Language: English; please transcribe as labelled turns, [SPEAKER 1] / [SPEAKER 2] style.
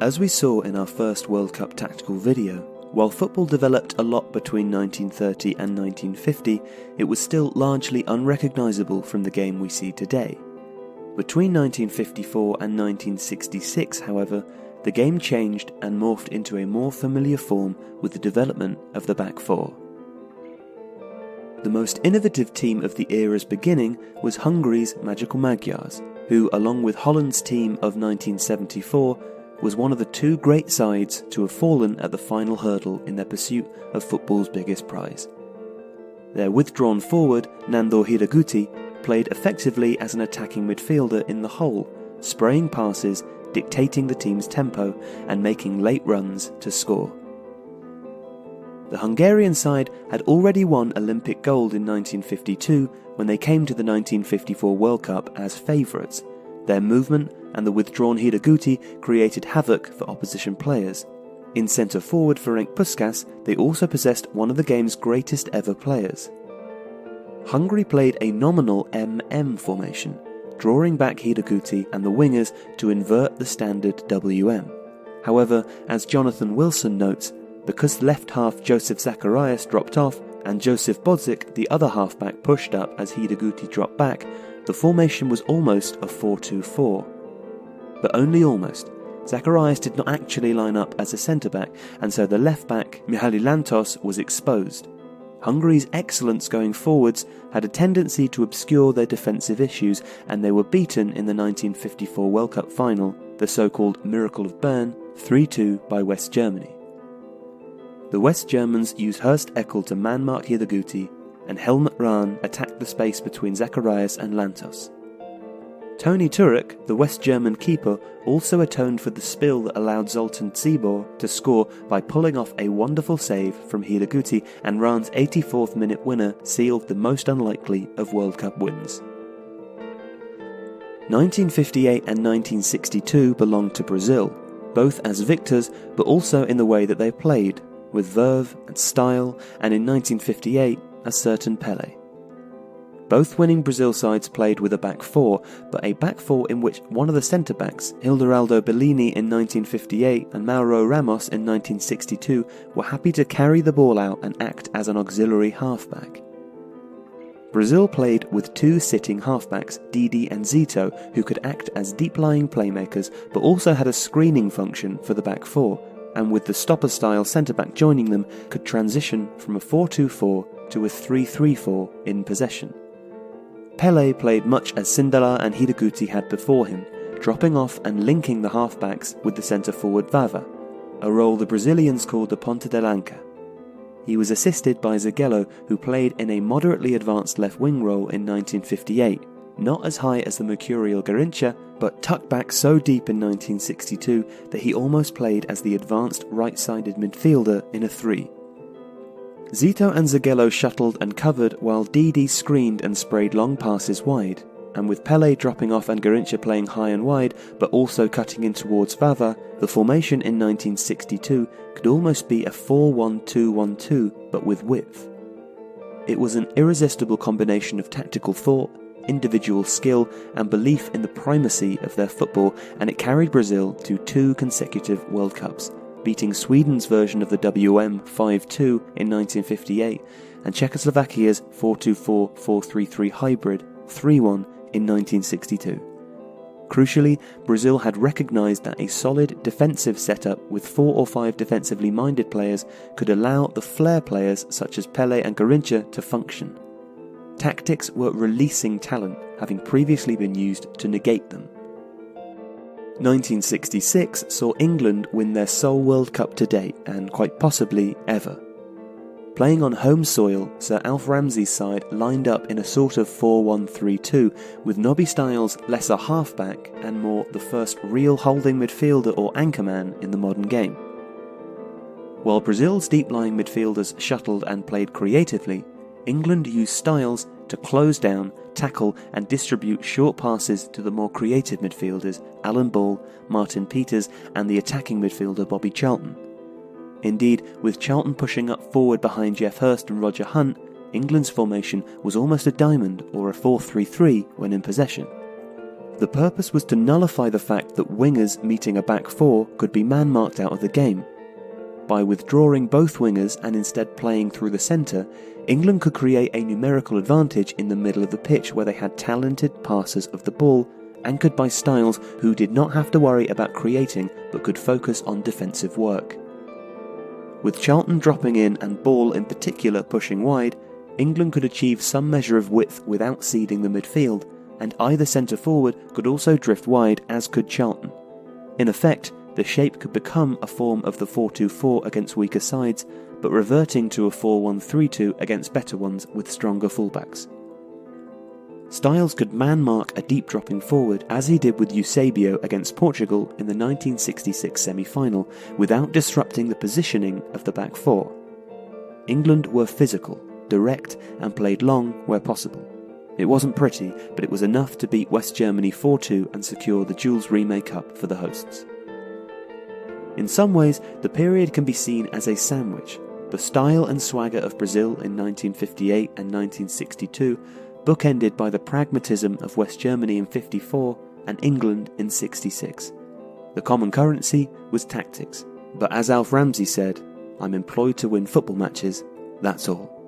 [SPEAKER 1] As we saw in our first World Cup tactical video, while football developed a lot between 1930 and 1950, it was still largely unrecognisable from the game we see today. Between 1954 and 1966, however, the game changed and morphed into a more familiar form with the development of the back four. The most innovative team of the era's beginning was Hungary's Magical Magyars, who, along with Holland's team of 1974, was one of the two great sides to have fallen at the final hurdle in their pursuit of football's biggest prize. Their withdrawn forward, Nandor Hiraguti, played effectively as an attacking midfielder in the hole, spraying passes, dictating the team's tempo, and making late runs to score. The Hungarian side had already won Olympic gold in 1952 when they came to the 1954 World Cup as favourites. Their movement and the withdrawn Hiraguti created havoc for opposition players. In centre-forward Ferenc Puskás, they also possessed one of the game's greatest ever players. Hungary played a nominal MM formation, drawing back Hiraguti and the wingers to invert the standard WM. However, as Jonathan Wilson notes, because left half Joseph Zacharias dropped off and Joseph Bodzik, the other halfback, pushed up as Hiraguti dropped back, the formation was almost a 4-2-4. But only almost. Zacharias did not actually line up as a centre-back, and so the left-back, Mihaly Lantos, was exposed. Hungary's excellence going forwards had a tendency to obscure their defensive issues, and they were beaten in the 1954 World Cup final, the so-called Miracle of Bern, 3-2 by West Germany. The West Germans used Horst Eckel to man-mark Hiraguti, and Helmut Rahn attacked the space between Zacharias and Lantos. Tony Turek, the West German keeper, also atoned for the spill that allowed Zoltán Czibor to score by pulling off a wonderful save from Hiraguti, and Rahn's 84th minute winner sealed the most unlikely of World Cup wins. 1958 and 1962 belonged to Brazil, both as victors but also in the way that they played, with verve and style, and in 1958 a certain Pelé. Both winning Brazil sides played with a back four, but a back four in which one of the centre-backs, Hilderaldo Bellini in 1958 and Mauro Ramos in 1962, were happy to carry the ball out and act as an auxiliary halfback. Brazil played with two sitting halfbacks, Didi and Zito, who could act as deep-lying playmakers but also had a screening function for the back four, and with the stopper-style centre-back joining them, could transition from a 4-2-4 to a 3-3-4 in possession. Pelé played much as Sindelar and Hiraguti had before him, dropping off and linking the halfbacks with the centre-forward Vava, a role the Brazilians called the Ponta de Lança. He was assisted by Zagello, who played in a moderately advanced left-wing role in 1958, not as high as the mercurial Garrincha, but tucked back so deep in 1962 that he almost played as the advanced right-sided midfielder in a 3. Zito and Zagello shuttled and covered while Didi screened and sprayed long passes wide, and with Pelé dropping off and Garrincha playing high and wide but also cutting in towards Vava, the formation in 1962 could almost be a 4-1-2-1-2 but with width. It was an irresistible combination of tactical thought, individual skill and belief in the primacy of their football, and it carried Brazil to 2 consecutive World Cups, beating Sweden's version of the WM 5-2 in 1958 and Czechoslovakia's 4-2-4-4-3-3 hybrid 3-1 in 1962. Crucially, Brazil had recognised that a solid defensive setup with 4 or 5 defensively minded players could allow the flair players such as Pelé and Garrincha to function. Tactics were releasing talent, having previously been used to negate them. 1966 saw England win their sole World Cup to date, and quite possibly ever. Playing on home soil, Sir Alf Ramsey's side lined up in a sort of 4-1-3-2, with Nobby Stiles less a halfback and more the first real holding midfielder or anchorman in the modern game. While Brazil's deep-lying midfielders shuttled and played creatively, England used Stiles to close down, tackle and distribute short passes to the more creative midfielders Alan Ball, Martin Peters and the attacking midfielder Bobby Charlton. Indeed, with Charlton pushing up forward behind Geoff Hurst and Roger Hunt, England's formation was almost a diamond or a 4-3-3 when in possession. The purpose was to nullify the fact that wingers meeting a back four could be man-marked out of the game. By withdrawing both wingers and instead playing through the centre, England could create a numerical advantage in the middle of the pitch where they had talented passers of the ball, anchored by Styles who did not have to worry about creating but could focus on defensive work. With Charlton dropping in and Ball in particular pushing wide, England could achieve some measure of width without ceding the midfield, and either centre-forward could also drift wide, as could Charlton. In effect, the shape could become a form of the 4-2-4 against weaker sides, but reverting to a 4-1-3-2 against better ones with stronger fullbacks. Styles could man-mark a deep dropping forward, as he did with Eusebio against Portugal in the 1966 semi-final, without disrupting the positioning of the back four. England were physical, direct, and played long where possible. It wasn't pretty, but it was enough to beat West Germany 4-2 and secure the Jules Rimet Cup for the hosts. In some ways, the period can be seen as a sandwich. The style and swagger of Brazil in 1958 and 1962, bookended by the pragmatism of West Germany in 54 and England in 66. The common currency was tactics, but as Alf Ramsey said, "I'm employed to win football matches, that's all."